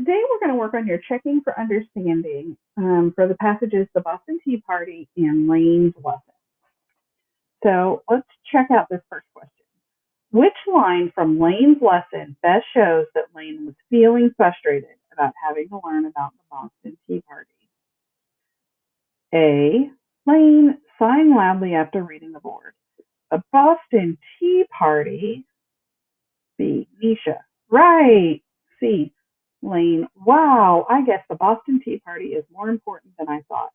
Today we're going to work on your checking for understanding for the passages The Boston Tea Party and Lane's Lesson. So let's check out this first question. Which line from Lane's lesson best shows that Lane was feeling frustrated about having to learn about the Boston Tea Party? A. Lane sighing loudly after reading the board. A Boston Tea Party. B. Nisha. Right. C. Lane. Wow, I guess the Boston Tea Party is more important than I thought.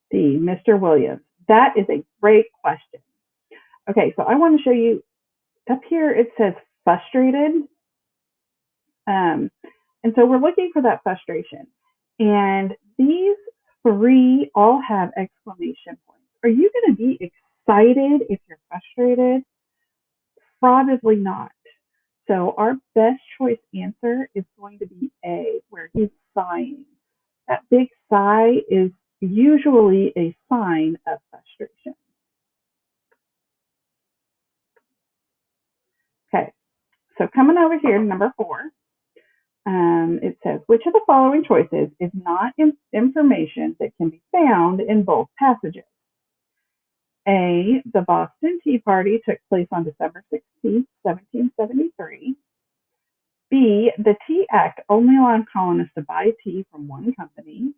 D. Mr. Williams. That is a great question. Okay, so I want to show you up here it says frustrated. And so we're looking for that frustration. And these three all have exclamation points. Are you going to be excited if you're frustrated? Probably not. So our best choice answer is going to be A, where he's sighing. That big sigh is usually a sign of frustration. Okay, so coming over here to number 4, it says, which of the following choices is not information that can be found in both passages? A, the Boston Tea Party took place on December 16, 1773. B, the Tea Act only allowed colonists to buy tea from one company.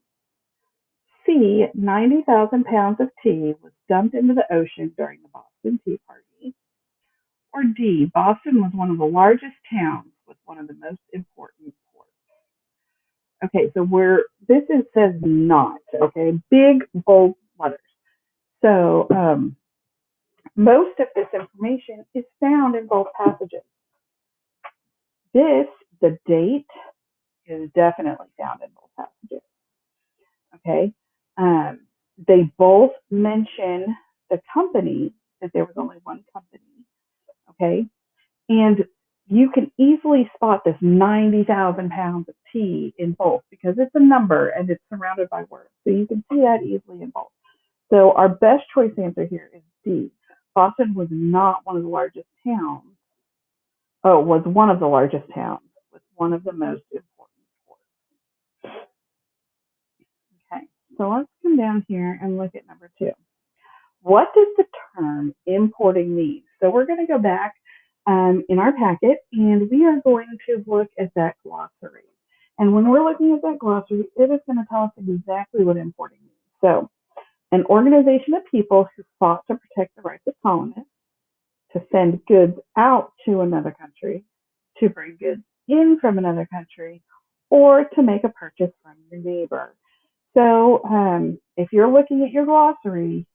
C, 90,000 pounds of tea was dumped into the ocean during the Boston Tea Party. Or D, Boston was one of the largest towns with one of the most important ports. Okay, so this says not, okay, big, bold letters. So most of this information is found in both passages. The date, is definitely found in both passages. Okay, they both mention the company, that there was only one company. Okay, and you can easily spot this 90,000 pounds of tea in both because it's a number and it's surrounded by words. So you can see that easily in both. So our best choice answer here is D. Boston was not one of the largest towns. Oh, was one of the largest towns with one of the most important ports. Okay, so let's come down here and look at number 2. What does the term importing mean? So we're going to go back in our packet and we are going to look at that glossary. And when we're looking at that glossary, it is going to tell us exactly what importing means. So, an organization of people who fought to protect the rights of colonists, to send goods out to another country, to bring goods in from another country, or to make a purchase from your neighbor. So if you're looking at your glossary,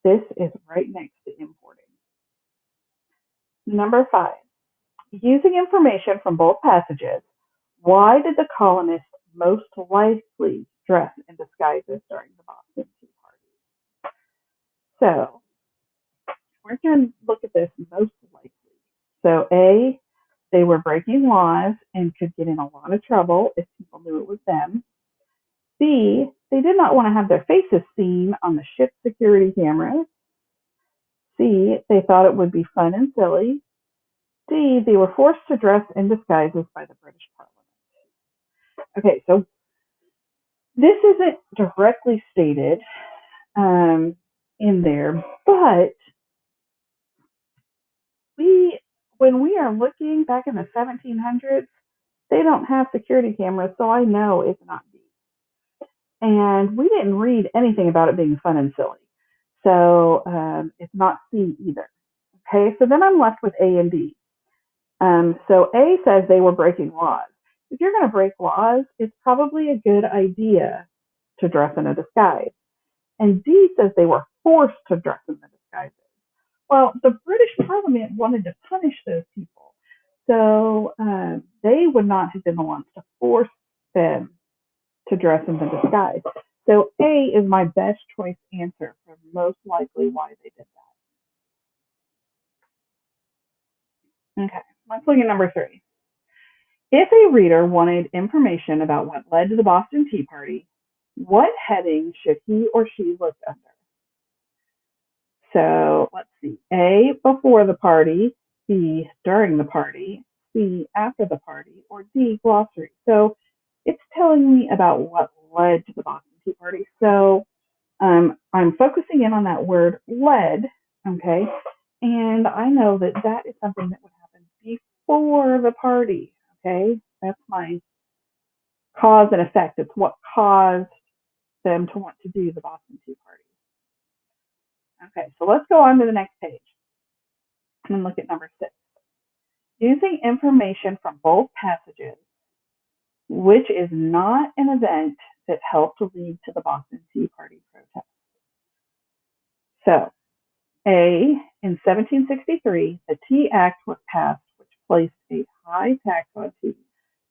this is right next to importing. Number 5, using information from both passages, why did the colonists most likely dress in disguises during the Boston Tea Party? So we're going to look at this most likely. So A, they were breaking laws and could get in a lot of trouble if people knew it was them. B, they did not want to have their faces seen on the ship's security cameras. C, they thought it would be fun and silly. D, they were forced to dress in disguises by the British Parliament. Okay, so this isn't directly stated in there, but when we are looking back in the 1700s, they don't have security cameras, so I know it's not D. And we didn't read anything about it being fun and silly. So it's not C either. Okay, so then I'm left with A and D. So A says they were breaking laws. If you're going to break laws, it's probably a good idea to dress in a disguise. And D says they were forced to dress in the disguises. Well, the British Parliament wanted to punish those people. So they would not have been the ones to force them to dress in the disguise. So A is my best choice answer for most likely why they did that. Okay, let's look at number 3. If a reader wanted information about what led to the Boston Tea Party, what heading should he or she look under? So let's see. A, before the party. B, during the party. C, after the party. Or D, glossary. So it's telling me about what led to the Boston Tea Party. So I'm focusing in on that word led, okay? And I know that that is something that would happen before the party, okay? That's my cause and effect. It's what caused them to want to do the Boston Tea Party. Okay, so let's go on to the next page and look at number 6. Using information from both passages, which is not an event that helped to lead to the Boston Tea Party protest. So, A, in 1763, the Tea Act was passed, which placed a high tax on tea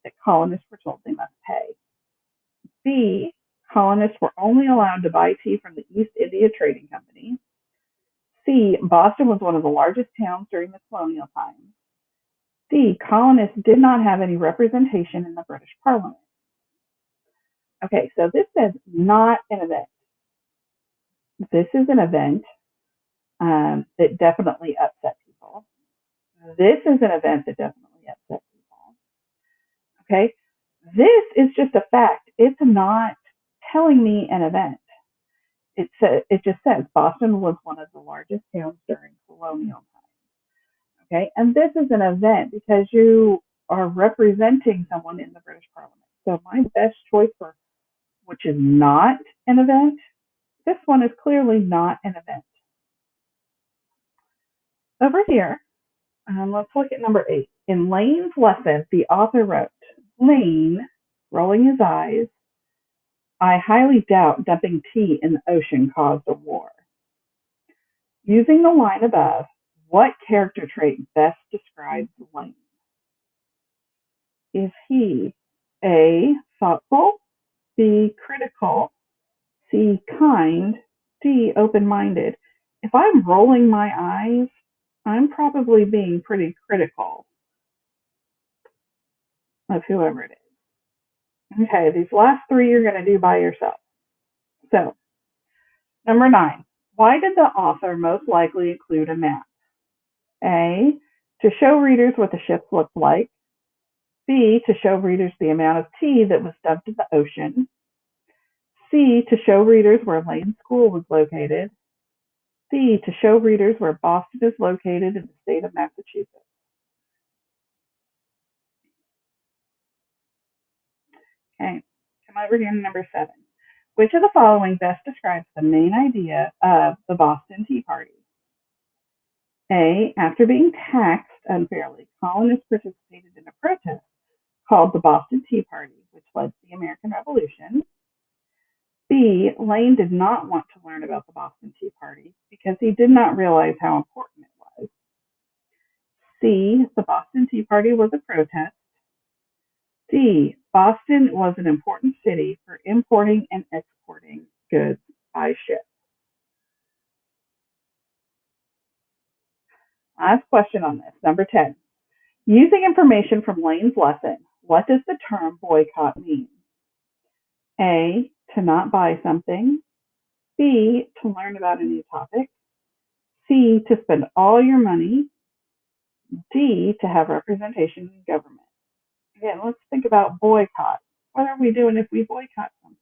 that colonists were told they must pay. B, colonists were only allowed to buy tea from the East India Trading Company. C, Boston was one of the largest towns during the colonial times. D, colonists did not have any representation in the British Parliament. Okay, so this says not an event. This is an event that definitely upset people. This is an event that definitely upset people. Okay, this is just a fact. It's not telling me an event. It just says Boston was one of the largest towns during colonial times. Okay, and this is an event because you are representing someone in the British Parliament. So my best choice for which is not an event, this one is clearly not an event. Over here, let's look at number 8. In Lane's lesson, the author wrote, Lane, rolling his eyes, I highly doubt dumping tea in the ocean caused a war. Using the line above, what character trait best describes Lane? Is he A, thoughtful, B, critical, C, kind, D, open-minded? If I'm rolling my eyes, I'm probably being pretty critical of whoever it is. Okay, these last 3 you're going to do by yourself. So, number 9. Why did the author most likely include a map? A, to show readers what the ships looked like. B, to show readers the amount of tea that was dumped in the ocean. C, to show readers where Lane School was located. D, to show readers where Boston is located in the state of Massachusetts. Okay, come over here to number 7. Which of the following best describes the main idea of the Boston Tea Party? A, after being taxed unfairly, colonists participated in a protest called the Boston Tea Party, which led to the American Revolution. B, Lane did not want to learn about the Boston Tea Party because he did not realize how important it was. C, the Boston Tea Party was a protest. D, Boston was an important city for importing and exporting goods by ship. Last question on this, number 10. Using information from Lane's lesson, what does the term boycott mean? A, to not buy something. B, to learn about a new topic. C, to spend all your money. D, to have representation in government. Again, let's think about boycott. What are we doing if we boycott something?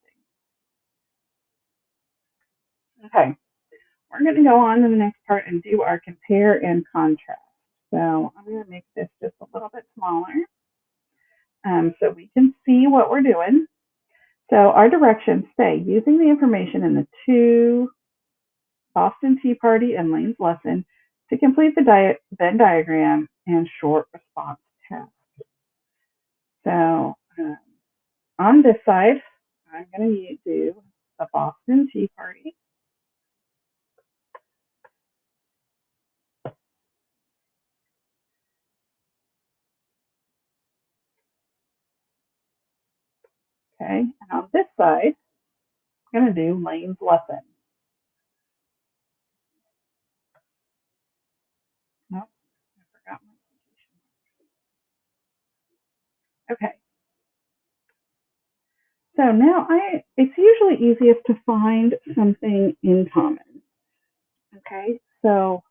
Okay, we're going to go on to the next part and do our compare and contrast. So I'm going to make this just a little bit smaller so we can see what we're doing. So our directions say, using the information in the 2 Boston Tea Party and Lane's lesson to complete the Venn diagram and short response test. So on this side, I'm going to do the Boston Tea Party. Okay, and on this side, I'm going to do Lane's lesson. Nope, I forgot my quotation. Okay. So now it's usually easiest to find something in common. Okay, so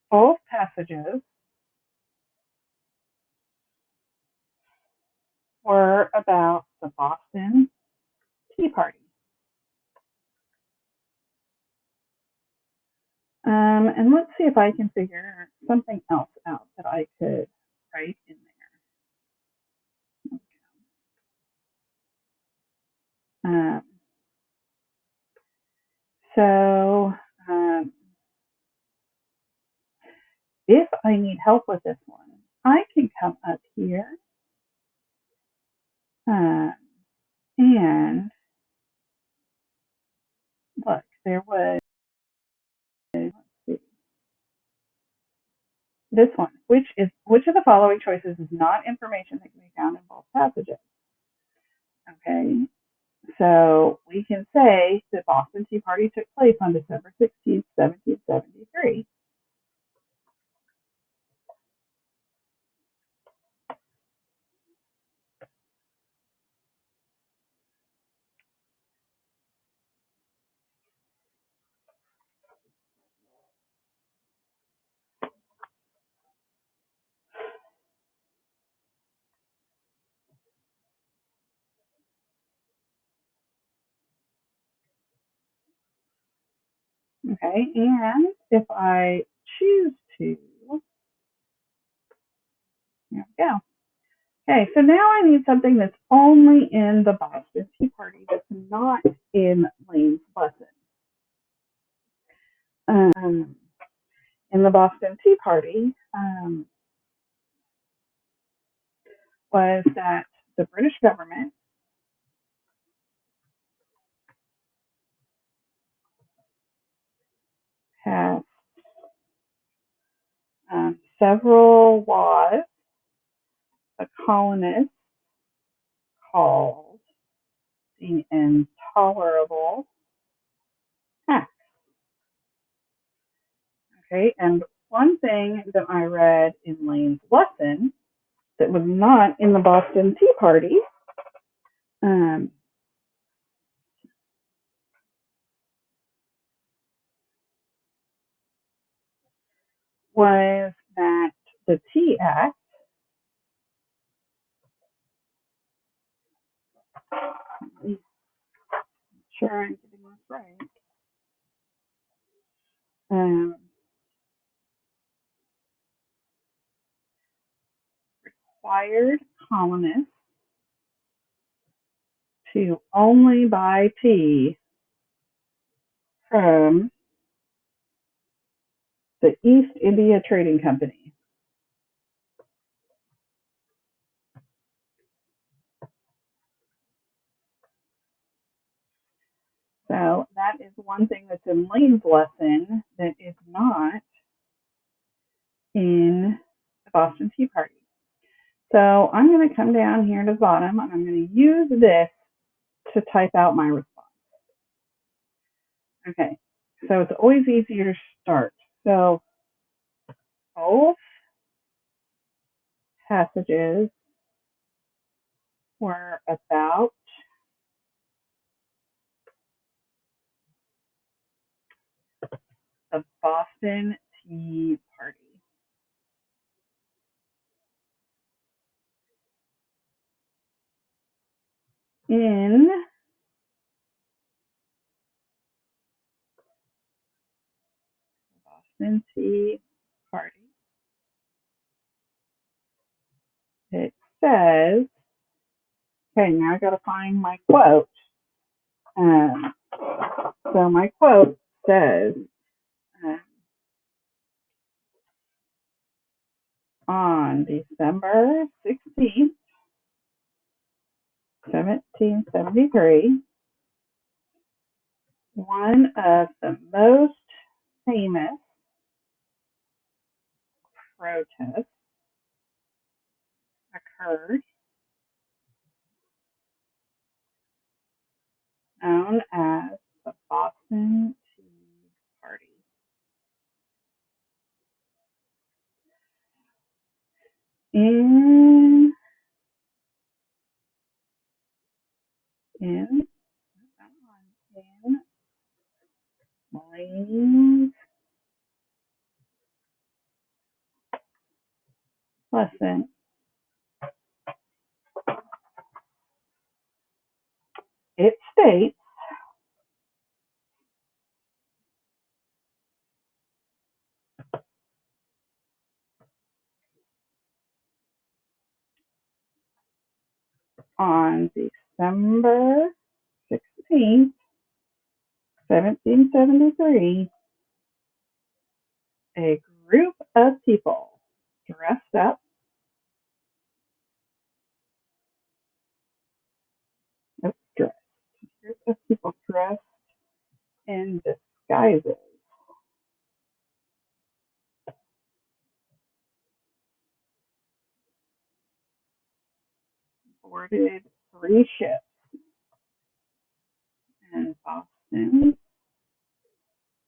both passages were were about the Boston Tea Party. And let's see if I can figure something else out that I could write in there. So if I need help with this one, I can come up here and look, there was, let's see, this one, which of the following choices is not information that can be found in both passages? Okay, so we can say the Boston Tea Party took place on December 16th, 1773. Okay, and if I choose to, there we go. Okay, so now I need something that's only in the Boston Tea Party that's not in Lane's lesson. In the Boston Tea Party was that the British government passed several laws the colonists called the Intolerable Acts. Okay, and one thing that I read in Lane's lesson that was not in the Boston Tea Party was that the Tea Act, I'm sure I'm getting this right, required colonists to only buy tea from the East India Trading Company. So that is one thing that's in Lane's lesson that is not in the Boston Tea Party. So I'm going to come down here to the bottom and I'm going to use this to type out my response. Okay, so it's always easier to start. So both passages were about the Boston Tea Party. In Boston Tea Party, it says, okay, now I got to find my quote. So my quote says, on December 16th, 1773, one of the most famous protests occurred, known as the Boston Tea Party. In Lane's lesson, It states on December 16th, 1773, a group of people dressed up, a group of people dressed in disguises boarded 3 ships in Boston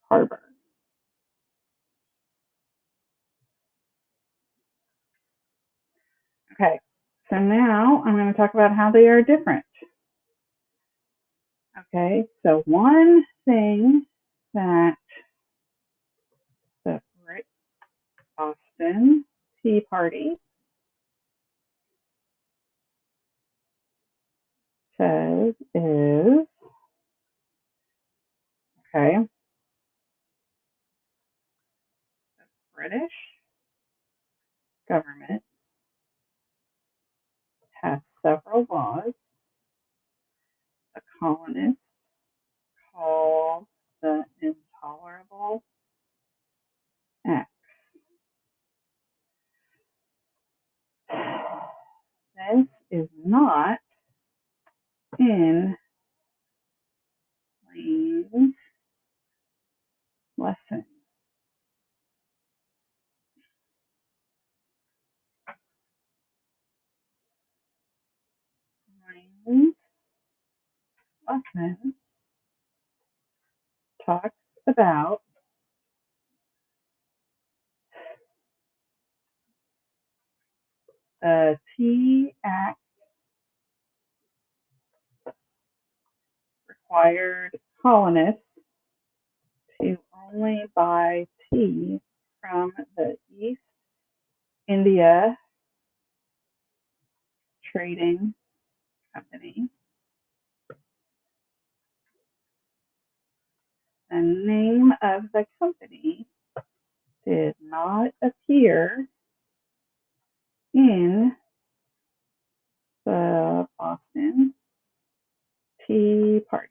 Harbor. Okay, so now I'm going to talk about how they are different. Okay, so one thing that the Boston Tea Party says is, okay, the British government has several laws the colonists call the Intolerable Act. This is not in Lane's lesson. Lane's lesson talks about the Tea Act required colonists to only buy tea from the East India Trading Company. The name of the company did not appear in the Boston Tea Party.